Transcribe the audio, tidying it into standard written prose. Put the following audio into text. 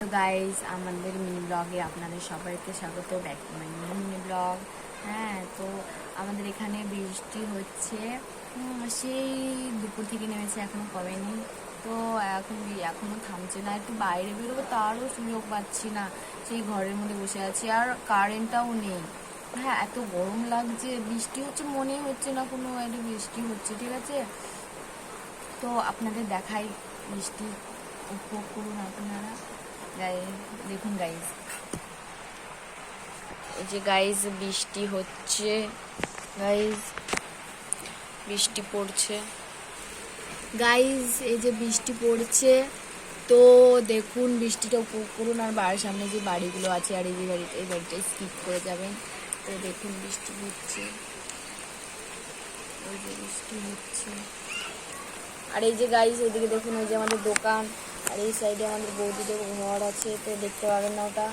তো গাইজ আমাদের মিনি ব্লগে আপনাদের সবাইকে স্বাগত, back to my mini blog. হ্যাঁ, তো আমাদের এখানে বৃষ্টি হচ্ছে, সেই দুপুর থেকে নেমেছে, এখনো কমেনি। তো এখনো থামছে না। একটু বাইরে বেরোবো তারও সুযোগ পাচ্ছি না, সেই ঘরের মধ্যে বসে আছি, আর কারেন্টটাও নেই। হ্যাঁ, এত গরম লাগছে, বৃষ্টি হচ্ছে মনেই হচ্ছে না কোনো একটা বৃষ্টি হচ্ছে। ঠিক আছে, তো আপনাদের দেখাই বৃষ্টি, উপভোগ করুন আপনারা। দেখুন গাইজ, এই যে গাইজ বৃষ্টি হচ্ছে, গাইজ বৃষ্টি পড়ছে, গাইজ এই যে বৃষ্টি পড়ছে। তো দেখুন বৃষ্টিটা উপভোগ করুন, আর বাড়ির সামনে যে বাড়িগুলো আছে, আর এই বাড়িটা স্কিপ করে যাবেন। তো দেখুন বৃষ্টি হচ্ছে, ওই যে বৃষ্টি হচ্ছে। আর এই যে গাইজ ওইদিকে দেখুন, ওই যে আমাদের দোকান, আর এই সাইডে আমাদের বৌদিদের ঘর আছে, তো দেখতে পাবেন না ওটা।